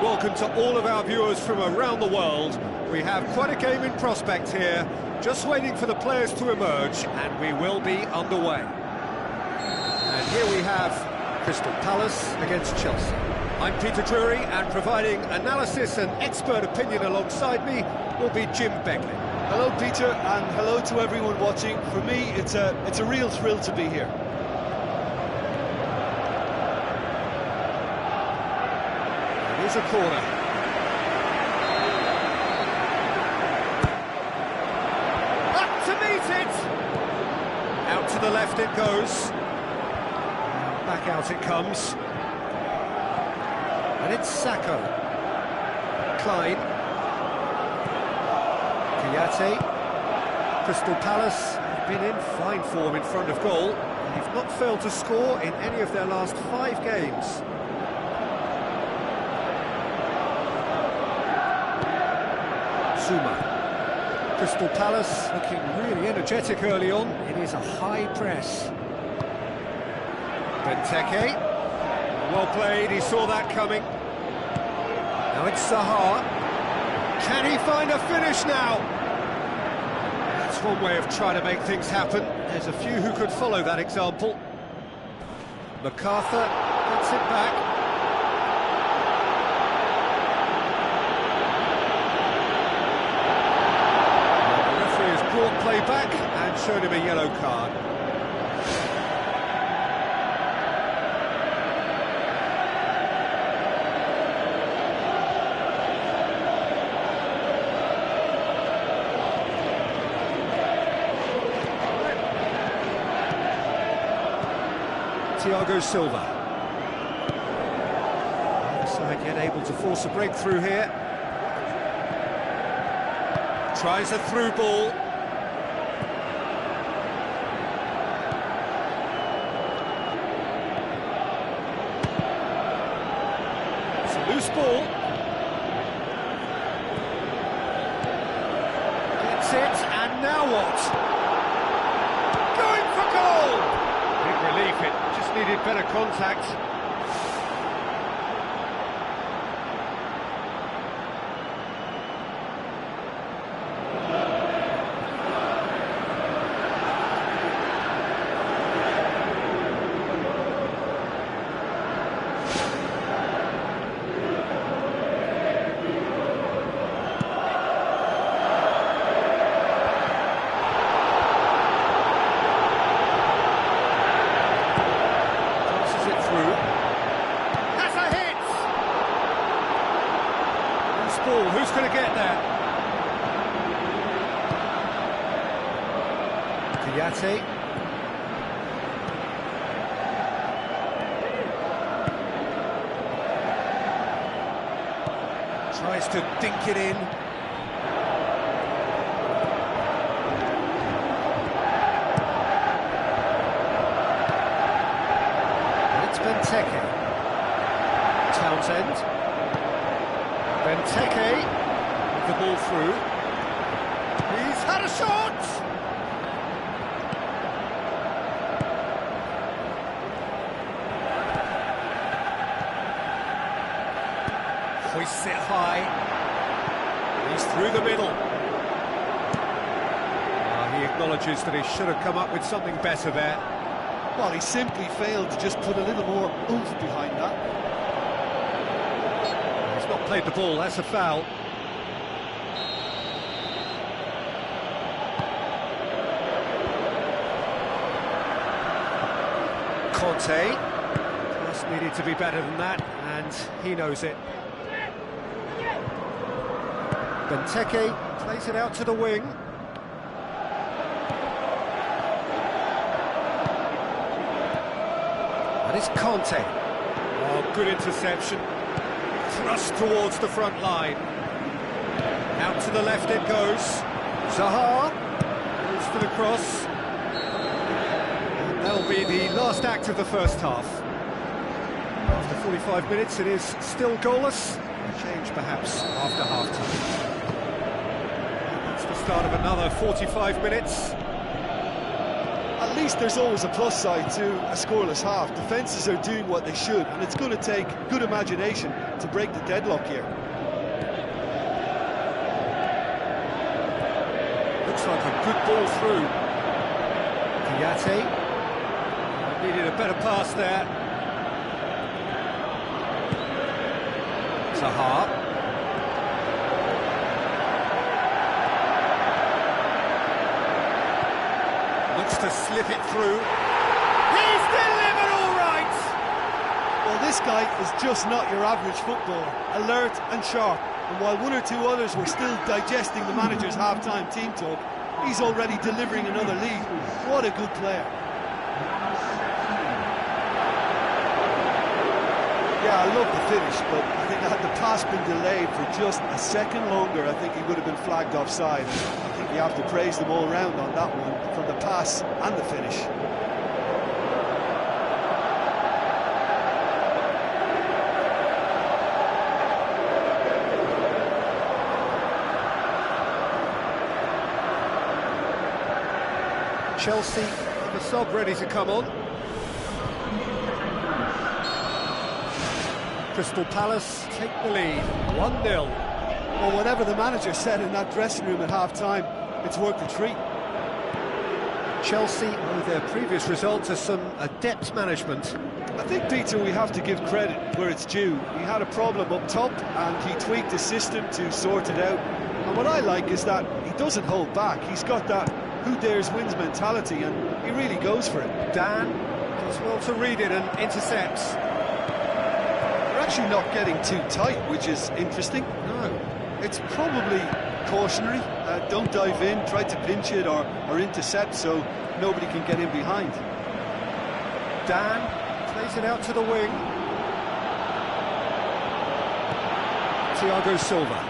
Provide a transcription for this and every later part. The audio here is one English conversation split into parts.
Welcome to all of our viewers from around the world. We have quite a game in prospect here, just waiting for the players to emerge, and we will be underway. And here we have Crystal Palace against Chelsea. I'm Peter Drury, and providing analysis and expert opinion alongside me will be Jim Beckley. Hello Peter, and hello to everyone watching. For me, it's a real thrill to be here. Here's a corner. Up to meet it! Out to the left it goes. Back out it comes. And it's Sacco. Klein. Kouyaté. Crystal Palace have been in fine form in front of goal. They've not failed to score in any of their last 5 games. Crystal Palace looking really energetic early on. It is a high press. Benteke. Well played, he saw that coming. Now it's Zaha. Can he find a finish now? That's one way of trying to make things happen. There's a few who could follow that example. MacArthur gets it back. Brought play back and showed him a yellow card. Thiago Silva. Neither side yet able to force a breakthrough here. Tries a through ball. Loose ball. Gets it, and now what? Going for goal! Big relief, it just needed better contact. Who's going to get there? Kouyaté. Tries to dink it in. And it's Benteke. Townsend. Benteke with the ball through. He's had a shot! Hoists it high. He's through the middle. He acknowledges that he should have come up with something better there. Well, he simply failed to just put a little more oomph behind that. played the ball, that's a foul. Conte. Just needed to be better than that, and he knows it. Benteke plays it out to the wing. And it's Conte. Oh, good interception. Thrust towards the front line. Out to the left it goes. Zaha moves to the cross. And that'll be the last act of the first half. After 45 minutes it is still goalless. Change perhaps after half-time. That's the start of another 45 minutes. At least there's always a plus side to a scoreless half. Defences are doing what they should, and it's going to take good imagination to break the deadlock here. Looks like a good ball through. Kiyate. Needed a better pass there. Zaha. Looks to slip it through. He's delivered all right! Well, this guy is just not your average footballer. Alert and sharp. And while one or two others were still digesting the manager's half-time team talk, he's already delivering another lead. What a good player. Yeah, I love the finish, but I think had the pass been delayed for just a second longer, I think he would have been flagged offside. I think you have to praise them all round on that one, from the pass and the finish. Chelsea, the sub ready to come on. Crystal Palace take the lead, 1-0. Well, whatever the manager said in that dressing room at half-time, it's worked a treat. Chelsea owe their previous result to some adept management. I think, Peter, we have to give credit where it's due. He had a problem up top, and he tweaked the system to sort it out. And what I like is that he doesn't hold back. He's got that who dares wins mentality, and he really goes for it. Dan does well to read it and intercepts. They're actually not getting too tight, which is interesting. No. It's probably cautionary. Don't dive in, try to pinch it or intercept so nobody can get in behind. Dan plays it out to the wing. Thiago Silva.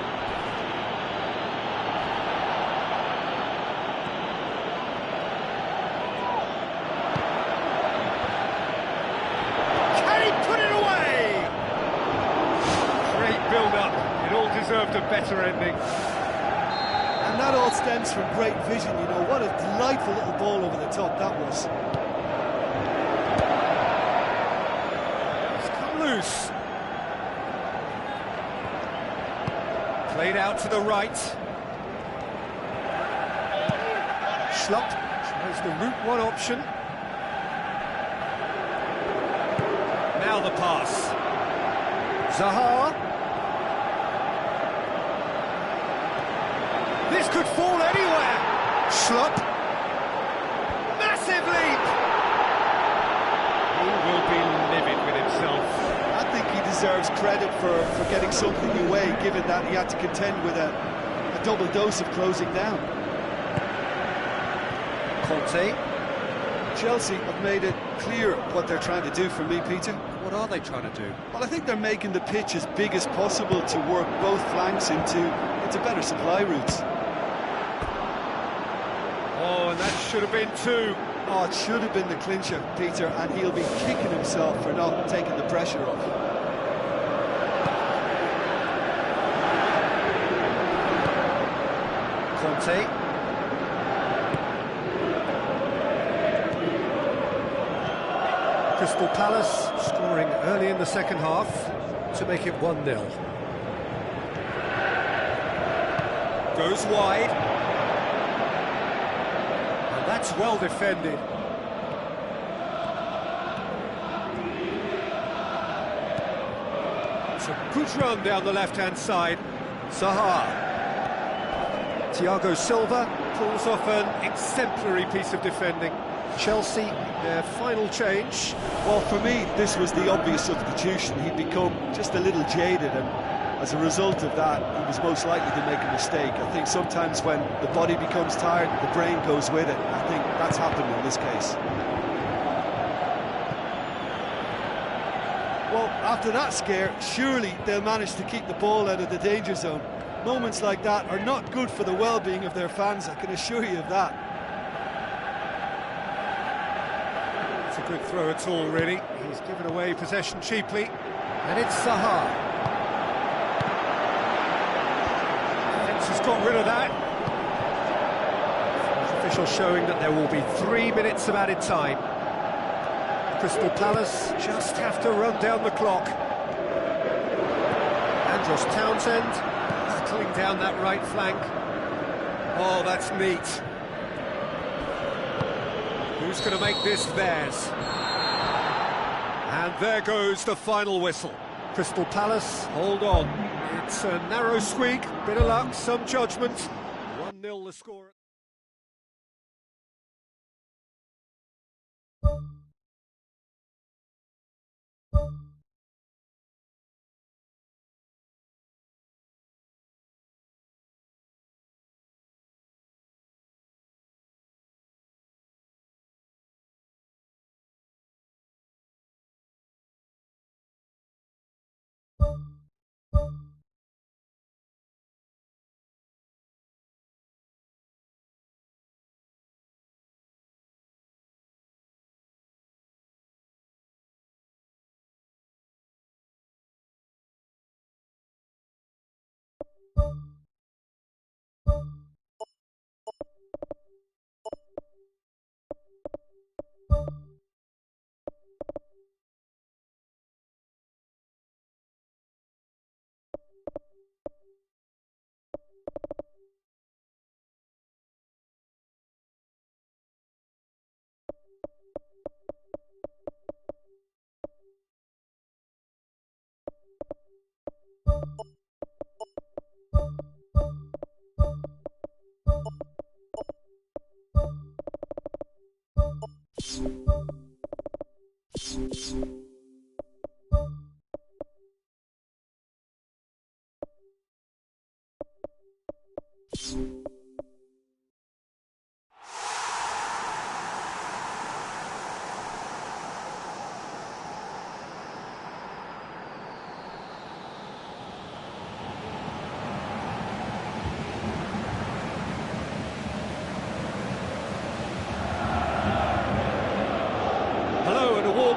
Deserved a better ending. And that all stems from great vision, you know. What a delightful little ball over the top that was. It's come loose. Played out to the right. Schlupp tries the route one option. Now the pass. Zaha. This could fall anywhere. Schlupp. Massive leap. He will be livid with himself. I think he deserves credit for getting something away, given that he had to contend with a double dose of closing down. Conte. Chelsea have made it clear what they're trying to do for me, Peter. What are they trying to do? Well, I think they're making the pitch as big as possible to work both flanks into better supply routes. Oh, and that should have been two. Oh, it should have been the clincher, Peter, and he'll be kicking himself for not taking the pressure off. Conte. Crystal Palace scoring early in the second half to make it 1-0. Goes wide. And that's well defended. It's a good run down the left-hand side. Zaha. Thiago Silva pulls off an exemplary piece of defending. Chelsea, their final change. Well, for me, this was the obvious substitution. He'd become just a little jaded, and as a result of that, he was most likely to make a mistake. I think sometimes when the body becomes tired, the brain goes with it. I think that's happened in this case. Well, after that scare, surely they'll manage to keep the ball out of the danger zone. Moments like that are not good for the well-being of their fans, I can assure you of that. It's a good throw at all, really. He's given away possession cheaply, and it's Zaha. Defence has got rid of that. Official showing that there will be 3 minutes of added time. Crystal Palace just have to run down the clock. Andros Townsend battling down that right flank. Oh, that's neat. Who's going to make this theirs? And there goes the final whistle. Crystal Palace, hold on. It's a narrow squeak, bit of luck, some judgment. 1-0 the score.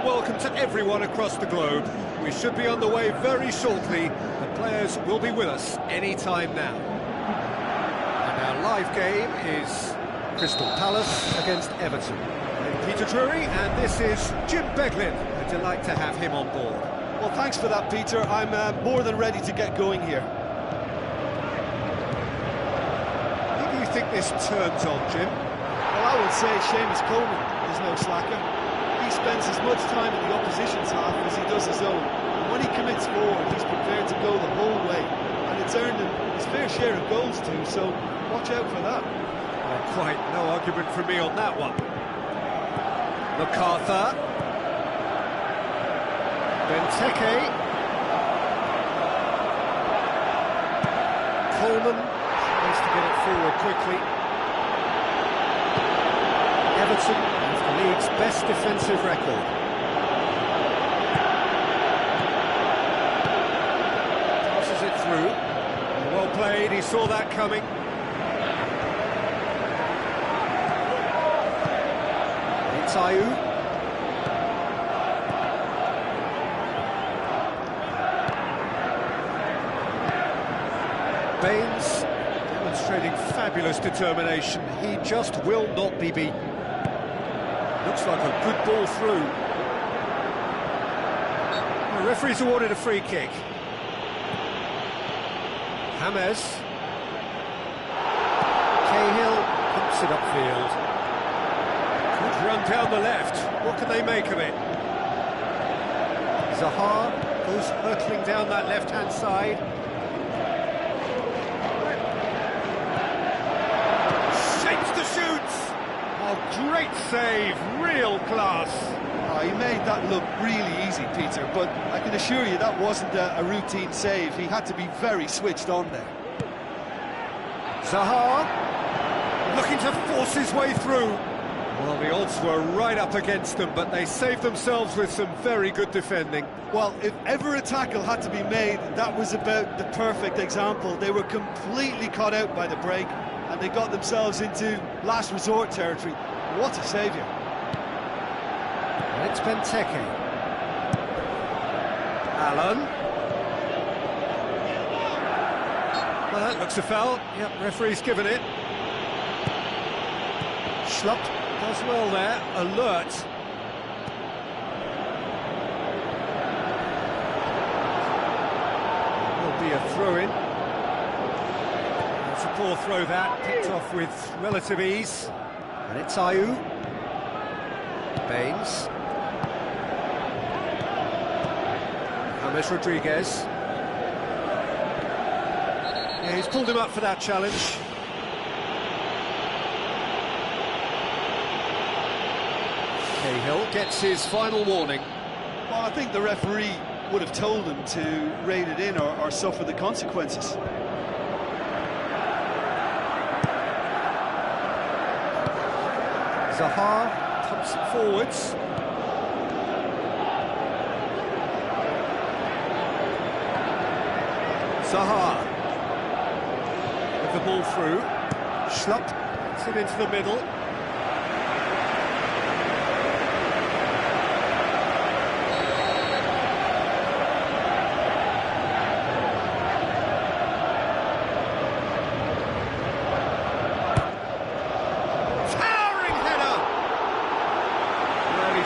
Welcome to everyone across the globe. We should be on the way very shortly. The players will be with us any time now. And our live game is Crystal Palace against Everton. I'm Peter Drury, and this is Jim Beglin. A delight to have him on board. Well, thanks for that, Peter. I'm more than ready to get going here. Who do you think this turns on, Jim? Well, I would say Seamus Coleman is no slacker. He spends as much time in the opposition's half as he does his own. And when he commits forward, he's prepared to go the whole way. And it's earned him his fair share of goals too, so watch out for that. Well, quite no argument from me on that one. MacArthur. Benteke. Coleman tries to get it forward quickly. Everton have the league's best defensive record. Passes it through. Well played, he saw that coming. It's Ayew. Baines demonstrating fabulous determination. He just will not be beaten. Looks like a good ball through. The referee's awarded a free kick. James. Cahill pumps it upfield. Good run down the left. What can they make of it? Zaha Goes hurtling down that left-hand side. Shapes the shoots! Oh, great save, real class. Oh, he made that look really easy, Peter, but I can assure you that wasn't a routine save. He had to be very switched on there. Zaha, looking to force his way through. Well, the odds were right up against them, but they saved themselves with some very good defending. Well, if ever a tackle had to be made, that was about the perfect example. They were completely caught out by the break, and they got themselves into last resort territory. What a saviour. It's Benteke. Allen. Well, that looks a foul. Yep, referee's given it. Schlupp does well there, alert. Will be a throw-in. It's a poor throw that, picked off with relative ease. And it's Ayew. Baines. James Rodriguez. Yeah, he's pulled him up for that challenge. Cahill gets his final warning. Well, I think the referee would have told him to rein it in or suffer the consequences. Zaha pumps it forwards. Zaha with the ball through. Schlupp gets it into the middle.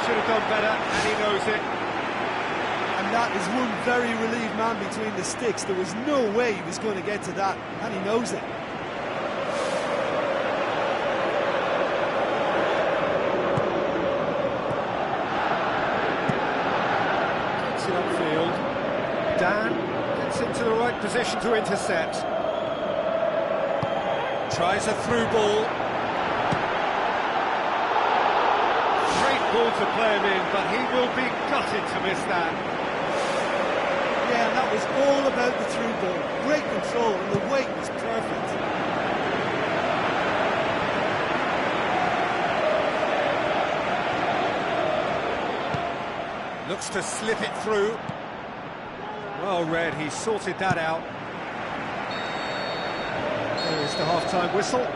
Should have done better, and he knows it. And that is one very relieved man between the sticks. There was no way he was going to get to that, and he knows it. Gets it upfield. Dan gets into the right position to intercept. Tries a through ball. Ball to play him in, but he will be gutted to miss that. Yeah, and that was all about the through ball. Great control, and the weight was perfect. Looks to slip it through. Well read, he sorted that out. There is the half-time whistle.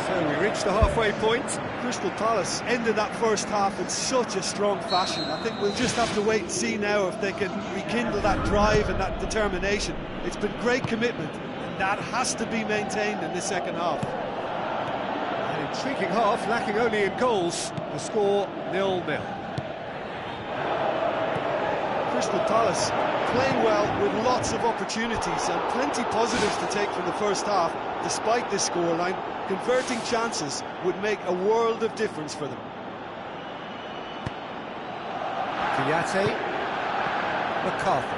So we reach the halfway point. Crystal Palace ended that first half in such a strong fashion. I think we'll just have to wait and see now if they can rekindle that drive and that determination. It's been great commitment, and that has to be maintained in the second half. An intriguing half, lacking only in goals. The score 0-0. Crystal Palace playing well with lots of opportunities and plenty positives to take from the first half. Despite this scoreline, converting chances would make a world of difference for them. Kouyaté, McCarthy.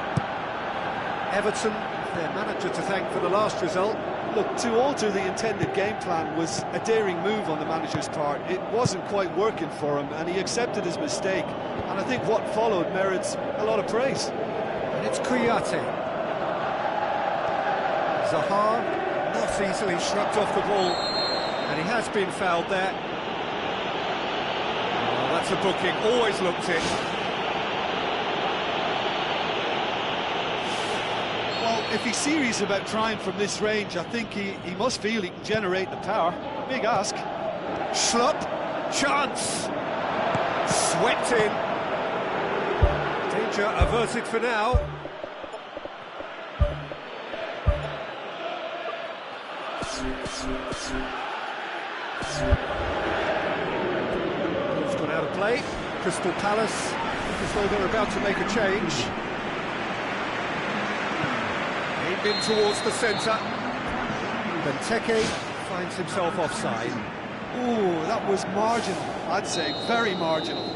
Everton, their manager to thank for the last result. Look, to alter the intended game plan was a daring move on the manager's part. It wasn't quite working for him, and he accepted his mistake. And I think what followed merits a lot of praise. And it's Kouyaté. Zaha, not easily shrugged off the ball. And he has been fouled there. Oh, that's a booking, always looked it. Well, if he's serious about trying from this range, I think he must feel he can generate the power. Big ask. Schlupp, chance. Swept in. Danger averted for now. Ball's gone out of play. Crystal Palace look as though they're about to make a change. Aimed in towards the centre. Benteke finds himself offside. Ooh, that was marginal, I'd say, very marginal.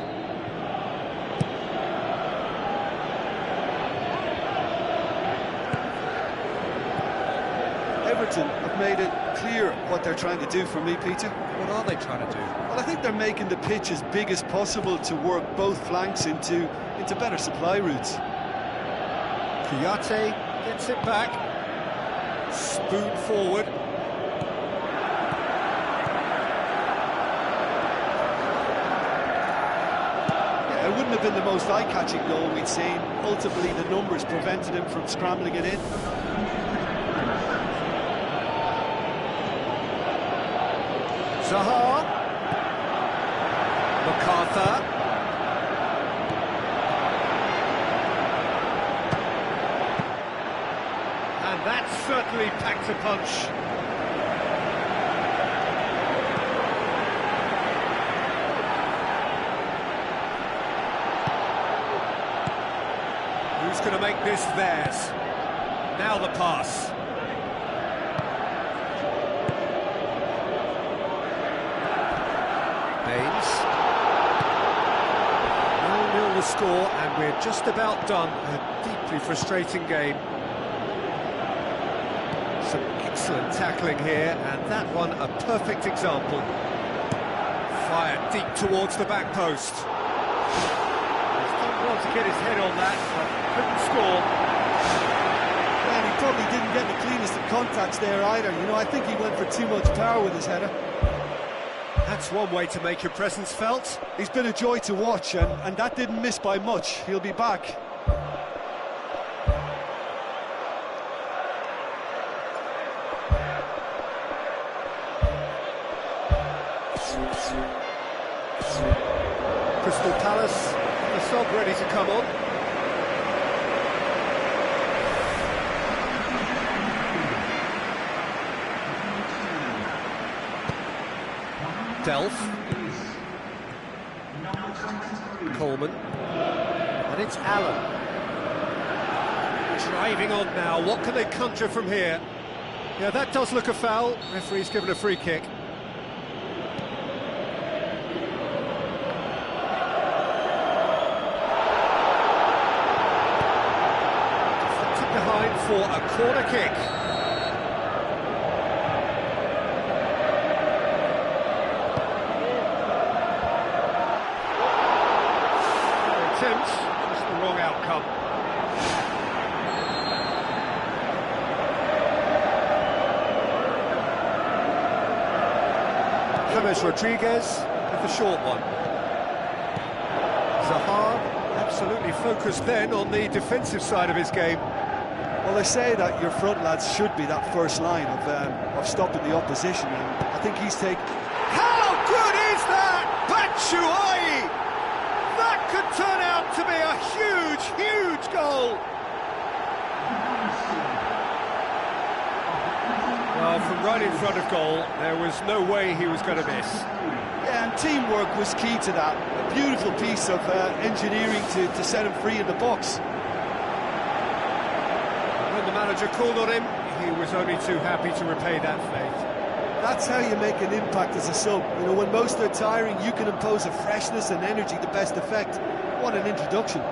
Everton have made it clear what they're trying to do for me, Peter. What are they trying to do? Well, I think they're making the pitch as big as possible to work both flanks into better supply routes. Kouyaté gets it back. Spoon forward. Yeah, it wouldn't have been the most eye-catching goal we'd seen. Ultimately, the numbers prevented him from scrambling it in. Zaha. MacArthur. And that certainly packed a punch. Who's going to make this theirs? Now the pass. Baines. 0-0 the score, and we're just about done. A deeply frustrating game. Some excellent tackling here, and that one a perfect example. Fired deep towards the back post. He's done well to get his head on that, but couldn't score. And he probably didn't get the cleanest of contacts there either. You know, I think he went for too much power with his header. That's one way to make your presence felt. He's been a joy to watch, and that didn't miss by much. He'll be back. Crystal Palace, the sub ready to come on. Delph. Coleman. And it's Allen. Driving on now, what can they conjure from here? Yeah, that does look a foul. Referee's given a free kick. Deflected behind for a corner kick. Just the wrong outcome. James Rodriguez with the short one. Zaha absolutely focused then on the defensive side of his game. Well, they say that your front lads should be that first line of stopping the opposition, and I think he's taken... How good is that? Batshuayi! That could turn out to be a huge, huge goal. Well, from right in front of goal, there was no way he was going to miss. Yeah, and teamwork was key to that. A beautiful piece of engineering to set him free in the box. When the manager called on him, he was only too happy to repay that faith. That's how you make an impact as a sub. You know, when most are tiring, you can impose a freshness and energy to best effect. What an introduction.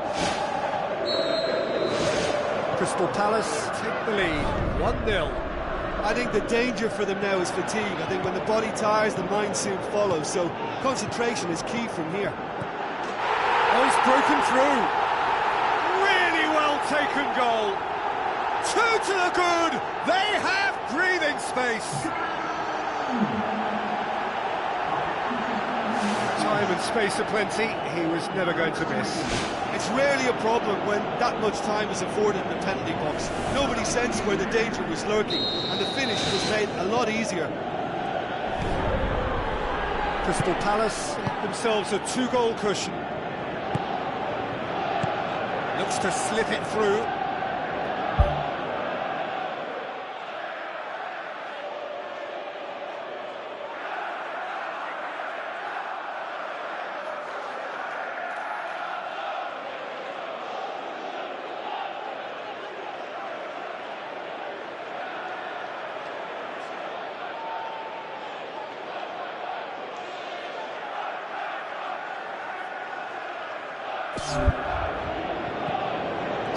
Crystal Palace take the lead, 1-0. I think the danger for them now is fatigue. I think when the body tires, the mind soon follows. So concentration is key from here. Oh, he's broken through. Really well taken goal. 2 to the good. They have breathing space. Time and space aplenty, he was never going to miss. It's rarely a problem when that much time is afforded in the penalty box. Nobody sensed where the danger was lurking, and the finish was made a lot easier. Crystal Palace get themselves a 2-goal cushion. Looks to slip it through.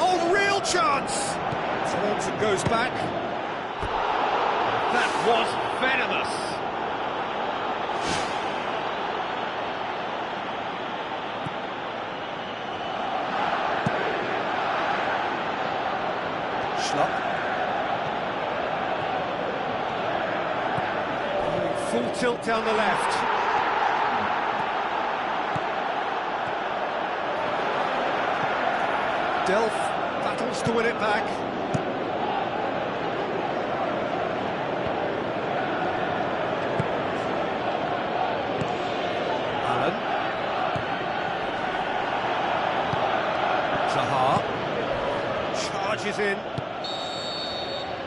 Oh, real chance! Turns and goes back. was venomous. Schlupp. Full tilt down the left. Delph battles to win it back. Allen. Zaha. Charges in.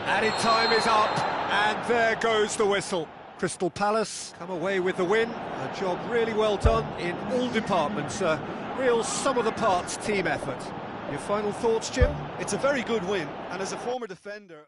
Added time is up, and there goes the whistle. Crystal Palace come away with the win. A job really well done in all departments. A real sum-of-the-parts team effort. Your final thoughts, Jim? It's a very good win, and as a former defender...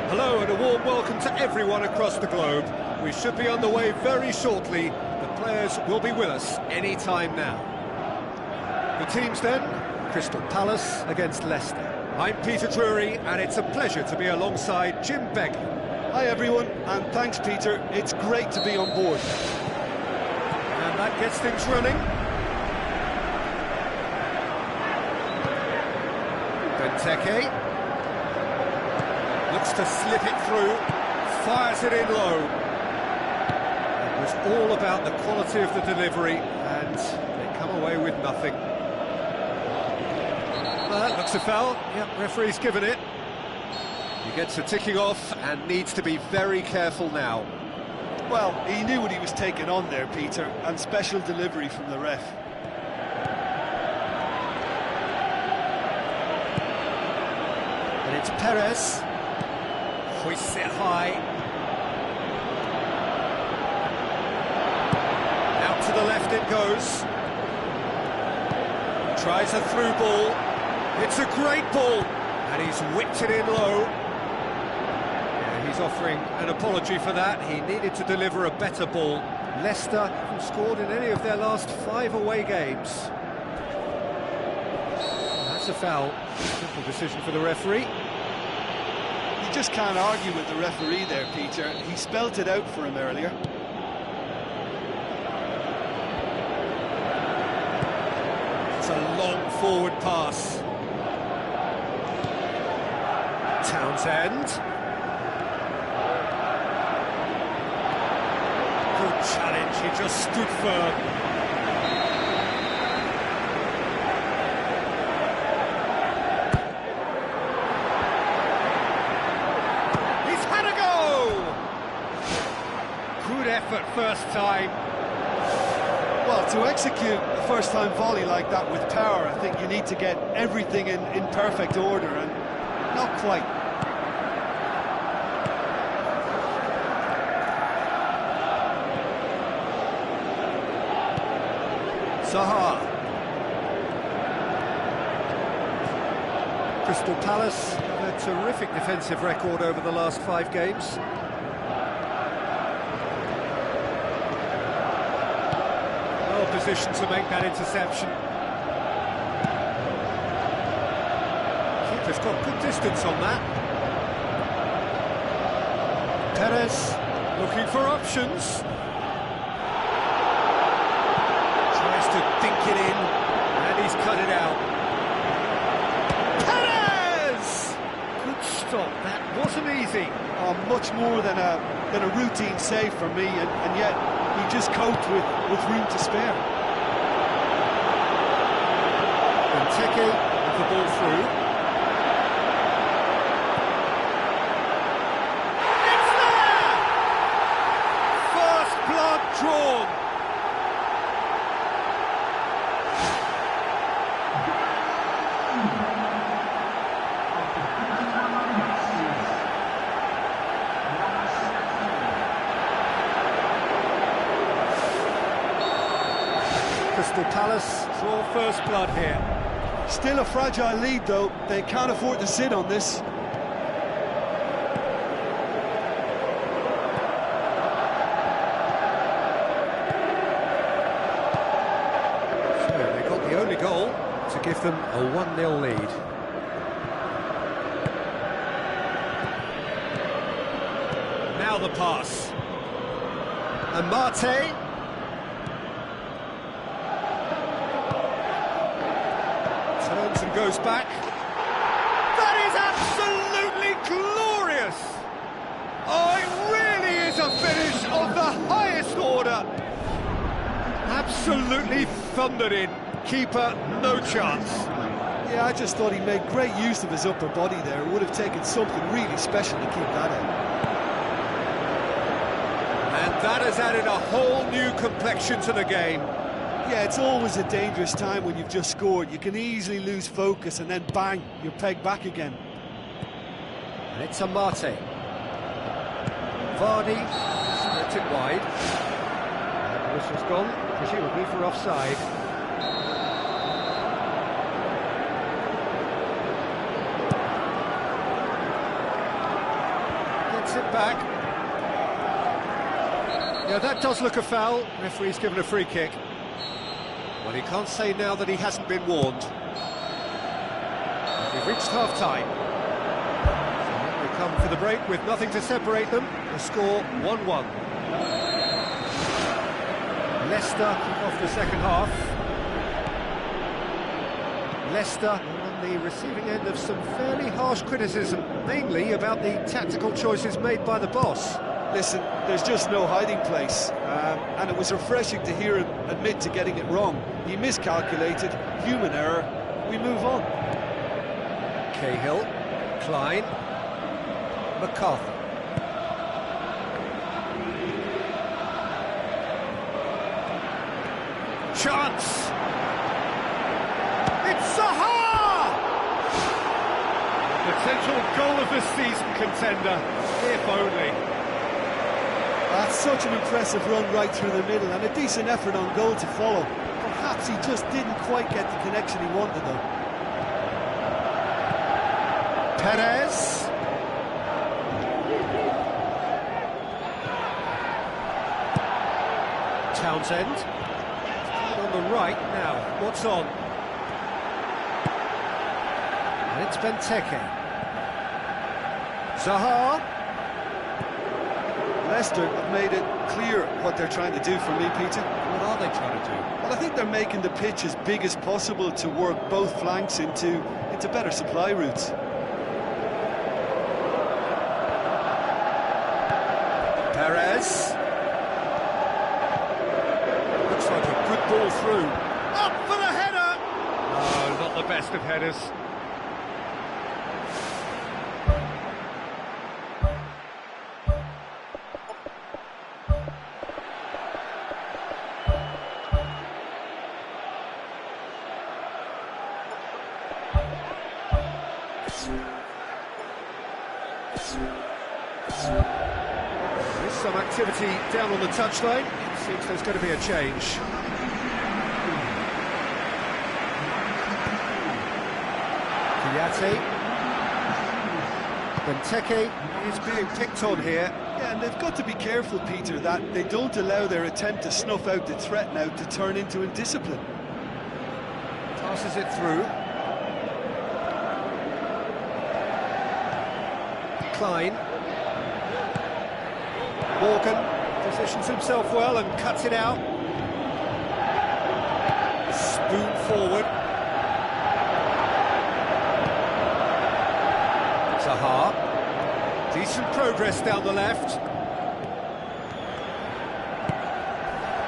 Hello and a warm welcome to everyone across the globe. We should be on the way very shortly. The players will be with us any time now. The teams then, Crystal Palace against Leicester. I'm Peter Drury and it's a pleasure to be alongside Jim Begley. Hi everyone, and thanks Peter, it's great to be on board. And that gets things running. Benteke. Looks to slip it through, fires it in low. It was all about the quality of the delivery, and they come away with nothing. Well, that looks a foul. Yep, referee's given it. He gets a ticking off and needs to be very careful now. Well, he knew what he was taking on there, Peter, and special delivery from the ref. And it's Perez. Hoists it high. Out to the left it goes. Tries a through ball. It's a great ball. And he's whipped it in low. Yeah, he's offering an apology for that. He needed to deliver a better ball. Leicester haven't scored in any of their last 5 away games. That's a foul. Simple decision for the referee. You just can't argue with the referee there, Peter. He spelt it out for him earlier. It's a long forward pass. Townsend. Good challenge, he just stood firm. Effort first time. Well, to execute a first-time volley like that with power, I think you need to get everything in perfect order, and not quite. Zaha. Crystal Palace have a terrific defensive record over the last 5 games. Position to make that interception. keeper's got good distance on that. Perez looking for options. Tries to dink it in, and he's cut it out. Perez! Good stop, that wasn't easy. Oh, much more than a routine save for me, and yet he just coped with room to spare. Benteke with the ball through. It's there! First blood drawn. Crystal Palace draw first blood here. Still a fragile lead, though. They can't afford to sit on this. So they got the only goal to give them a 1-0 lead. Now the pass. And Mate. Turns and goes back. That is absolutely glorious! Oh, it really is a finish of the highest order. Absolutely thundered in. Keeper, no chance. Yeah, I just thought he made great use of his upper body there. It would have taken something really special to keep that in. And that has added a whole new complexion to the game. Yeah, it's always a dangerous time when you've just scored. You can easily lose focus and then bang, you're pegged back again. And it's a Mate. Vardy splits it wide. And the whistle's gone, presumably for offside. Gets it back. Yeah, that does look a foul. Referee's given a free kick. Well, he can't say now that he hasn't been warned. We've reached half-time. So we come for the break with nothing to separate them. The score 1-1. Leicester kick off the second half. Leicester on the receiving end of some fairly harsh criticism, mainly about the tactical choices made by the boss. Listen, there's just no hiding place, and it was refreshing to hear him admit to getting it wrong. He miscalculated, human error, we move on. Cahill, Klein, McCarthy. Chance! It's Zaha! Potential goal of the season contender, if only. That's such an impressive run right through the middle, and a decent effort on goal to follow. Perhaps he just didn't quite get the connection he wanted, though. Perez. Townsend. On the right now. What's on? And it's Benteke. Zaha. Leicester have made it clear what they're trying to do for me, Peter. What are they trying to do? Well, I think they're making the pitch as big as possible to work both flanks into better supply routes. Perez. Looks like a good ball through. Up for the header! Oh, not the best of headers. There's some activity down on the touchline. It seems there's going to be a change. Kouyaté. Benteke is being picked on here. Yeah, and they've got to be careful, Peter, that they don't allow their attempt to snuff out the threat now to turn into indiscipline. Passes it through. decline. Morgan positions himself well and cuts it out. Spoon forward. Zaha. Decent progress down the left.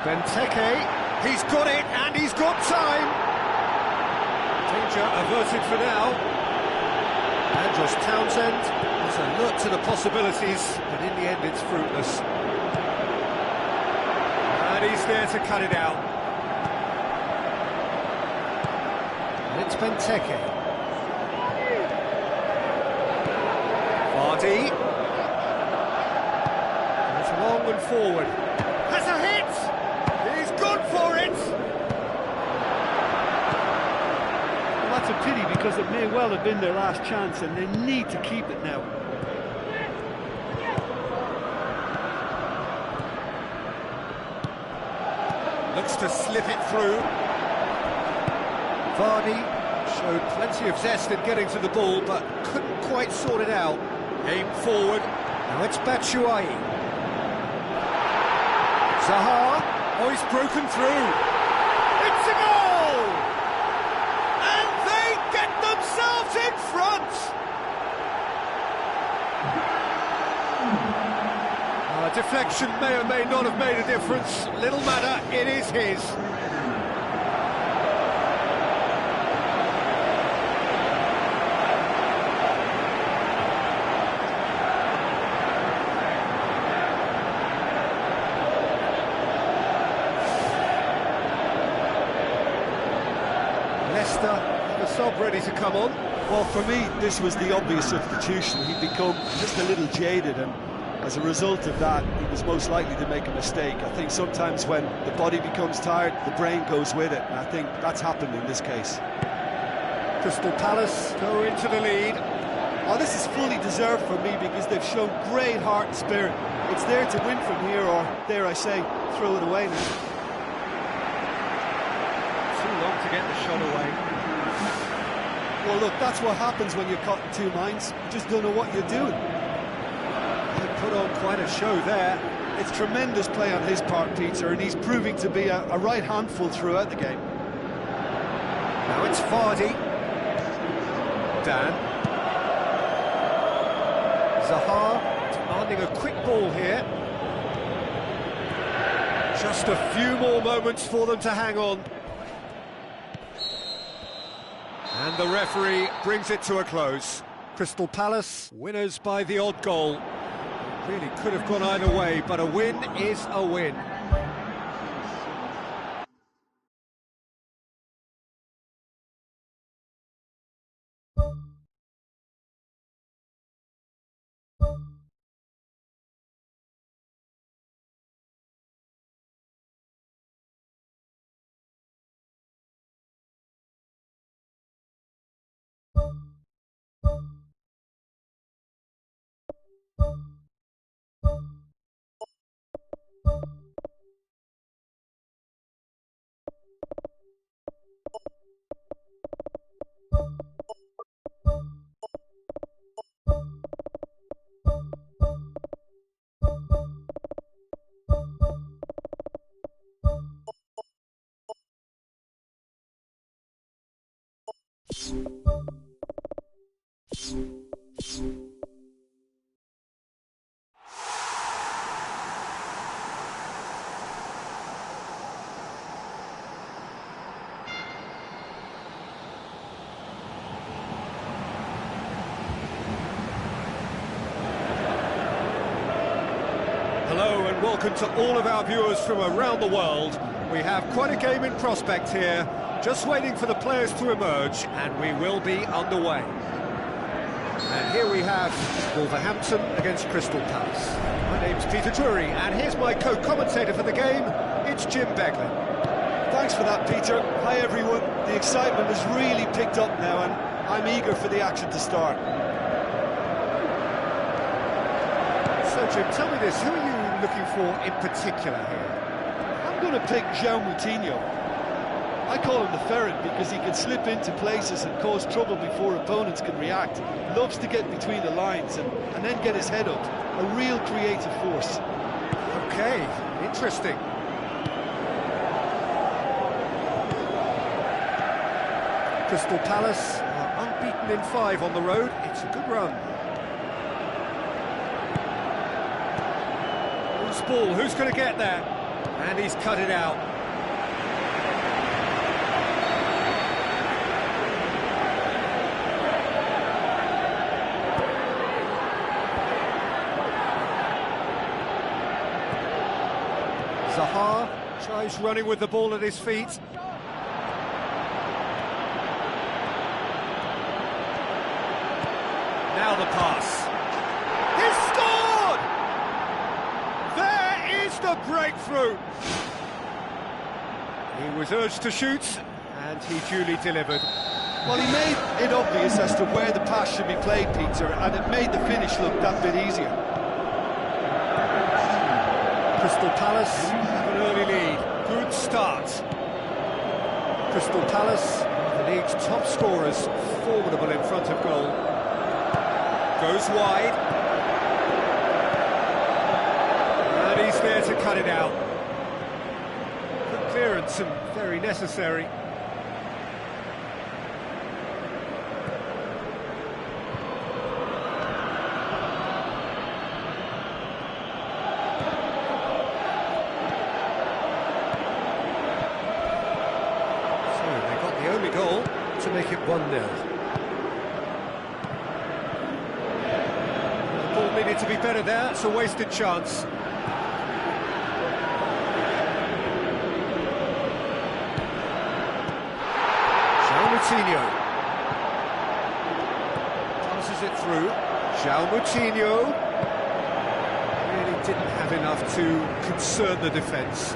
Benteke. He's got it, and he's got time. Danger averted for now. Andros Townsend is alert to the possibilities, but in the end it's fruitless. And he's there to cut it out. And it's Benteke. Vardy. Goes long and forward. Has a hit! He's gone for it! Well, that's a pity, because it may well have been their last chance and they need to keep it now. Looks to slip it through. Vardy showed plenty of zest in getting to the ball, but couldn't quite sort it out. Aim forward. Now it's Batshuayi. Zaha. Oh, he's broken through. It's a goal! And they get themselves in front! Deflection may or may not have made a difference. Little matter, it is his. Leicester have a sub ready to come on. Well, for me, this was the obvious substitution. He'd become just a little jaded, and as a result of that, he was most likely to make a mistake. I think sometimes when the body becomes tired, the brain goes with it, and I think that's happened in this case. Crystal Palace go into the lead. Oh, this is fully deserved for me, because they've shown great heart and spirit. It's there to win from here, or, dare I say, throw it away now. Too long to get the shot away. Well, look, that's what happens when you're caught in two minds. You just don't know what you're doing. Put on quite a show there. It's tremendous play on his part, Peter, and he's proving to be a right handful throughout the game. Now it's Vardy. Dan. Zaha demanding a quick ball here. Just a few more moments for them to hang on. And the referee brings it to a close. Crystal Palace winners by the odd goal. Really could have gone either way, but a win is a win. Hello and welcome to all of our viewers from around the world. We have quite a game in prospect here, just waiting for the players to emerge, and we will be underway. And here we have Wolverhampton against Crystal Palace. My name's Peter Drury, and here's my co-commentator for the game, it's Jim Beglin. Thanks for that, Peter. Hi, everyone. The excitement has really picked up now, and I'm eager for the action to start. So, Jim, tell me this, who are you looking for in particular here? I'm going to pick João Moutinho. I call him the ferret because he can slip into places and cause trouble before opponents can react. Loves to get between the lines and then get his head up. A real creative force. Okay, interesting. Crystal Palace are unbeaten in 5 on the road. It's a good run. Loose ball, who's going to get there? And he's cut it out. Zaha tries running with the ball at his feet. Now the pass. He's scored! There is the breakthrough. He was urged to shoot, and he duly delivered. Well, he made it obvious as to where the pass should be played, Peter, and it made the finish look that bit easier. Crystal Palace have an early lead. Good start. Crystal Palace, the league's top scorers, formidable in front of goal. Goes wide. And he's there to cut it out. Good clearance and very necessary. Only goal to make it 1-0. The ball needed to be better there, it's a wasted chance. João Moutinho passes it through. João Moutinho really didn't have enough to concern the defence.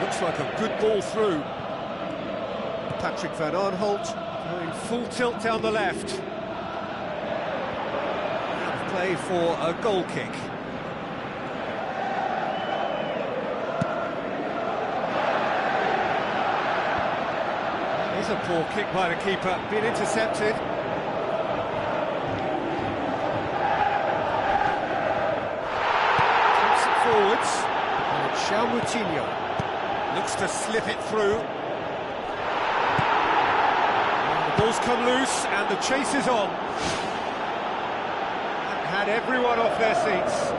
Looks like a good ball through. Patrick Van Aanholt going full tilt down the left. Out of play for a goal kick. Here's a poor kick by the keeper, being intercepted. Takes it forwards. And it's João Moutinho. Looks to slip it through. The ball's come loose and the chase is on. And had everyone off their seats.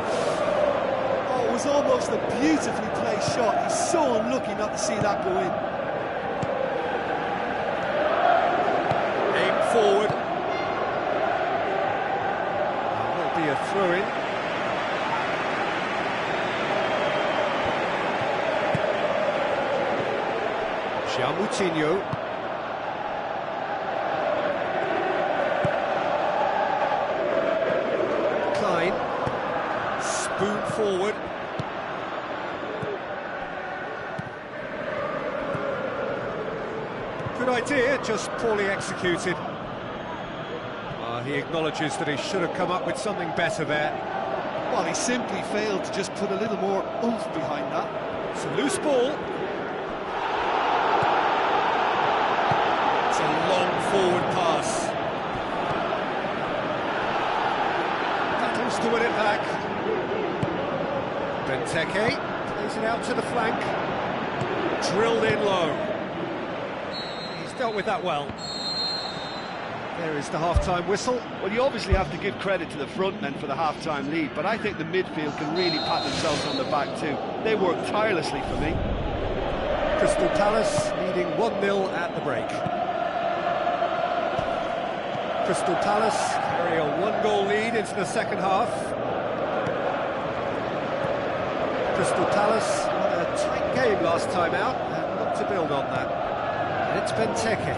Oh, it was almost a beautifully placed shot. He's so unlucky not to see that go in. Aim forward. There'll be a throw-in. João Moutinho. Klein. Spoon forward. Good idea, just poorly executed. He acknowledges that he should have come up with something better there. Well, he simply failed to just put a little more oomph behind that. It's a loose ball. Long forward pass. Battles to win it back. Benteke plays it out to the flank. Drilled in low. He's dealt with that well. There is the half-time whistle. Well, you obviously have to give credit to the front men for the half-time lead, but I think the midfield can really pat themselves on the back too. They worked tirelessly for me. Crystal Palace leading 1-0 at the break. Crystal Palace carry a 1-goal lead into the second half. Crystal Palace had a tight game last time out and look to build on that. And it's Benteke.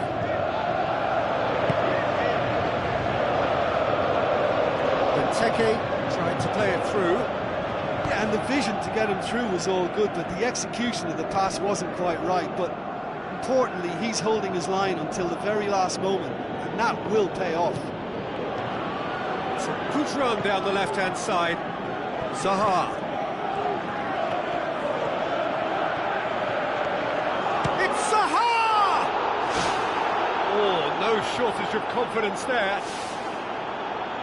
Benteke trying to play it through. Yeah, and the vision to get him through was all good, but the execution of the pass wasn't quite right. But importantly, he's holding his line until the very last moment. And that will pay off. It's a good run down the left-hand side. Zaha. shortage of confidence there.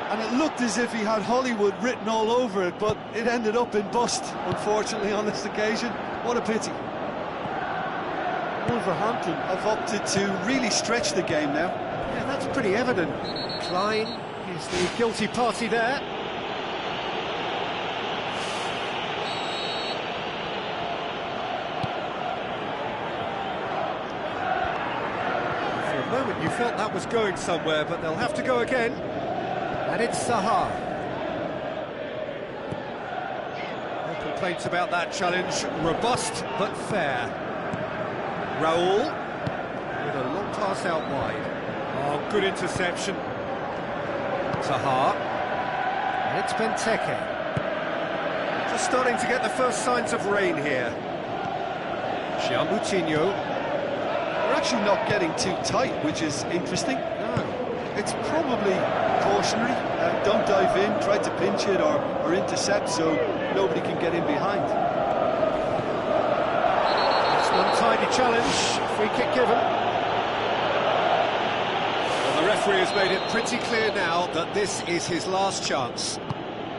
And it looked as if he had Hollywood written all over it, but it ended up in bust, unfortunately, on this occasion. What a pity. Wolverhampton have opted to really stretch the game now. Yeah, that's pretty evident. Klein is the guilty party there. For a moment you felt that was going somewhere, but they'll have to go again. And it's Zaha. No complaints about that challenge. Robust but fair. Raul with a long pass out wide. Oh, good interception. Zaha. And it's Benteke. Just starting to get the first signs of rain here. Moutinho. They're actually not getting too tight, which is interesting. No. It's probably cautionary. Don't dive in, try to pinch it or intercept so nobody can get in behind. It's an untidy challenge. Free kick given. Well, the referee has made it pretty clear now that this is his last chance.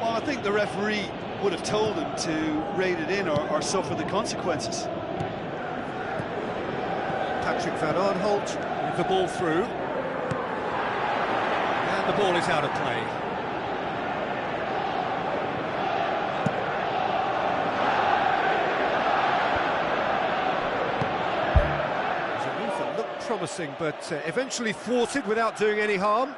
Well, I think the referee would have told him to rate it in or suffer the consequences. Patrick Van Aanholt with the ball through. And the ball is out of play. There's a move that looked promising, but eventually thwarted without doing any harm.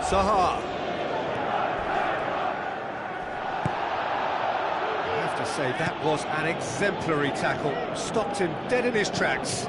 Zaha. I have to say, that was an exemplary tackle. Stopped him dead in his tracks.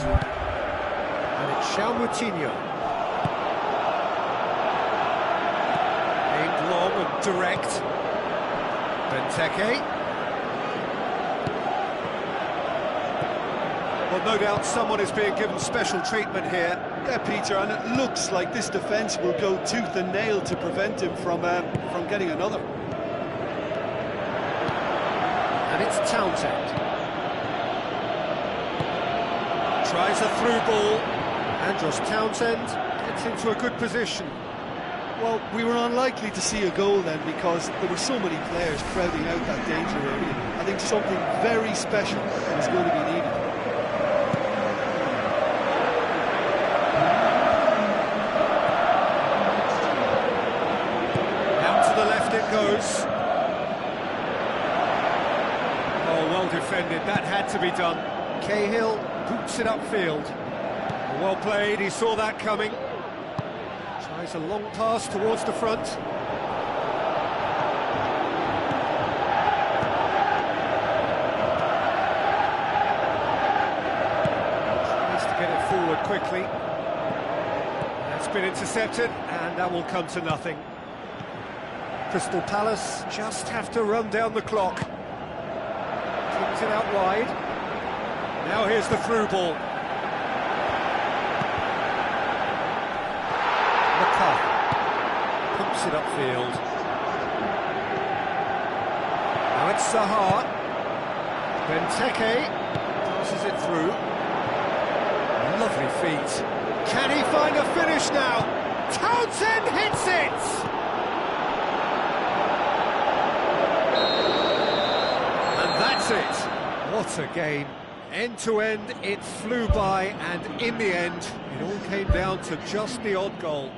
And it's Moutinho. Aimed long and direct. Benteke. Well, no doubt someone is being given special treatment here. Yeah, Peter, and it looks like this defence will go tooth and nail to prevent him from getting another. And it's Townsend. Tries a through ball, and Josh Townsend gets into a good position. Well, we were unlikely to see a goal then because there were so many players crowding out that danger area. I think something very special is going to be needed. Out to the left it goes. Oh, well defended, that had to be done. Cahill boots it upfield. Well played, he saw that coming. Tries a long pass towards the front. Tries to get it forward quickly. That's been intercepted, and that will come to nothing. Crystal Palace just have to run down the clock. Kicks it out wide. Now here's the through ball. gets it upfield. Now it's Zaha. Benteke passes it through. Lovely feet. Can he find a finish now? Townsend hits it! And that's it. What a game. End to end, it flew by, and in the end, it all came down to just the odd goal.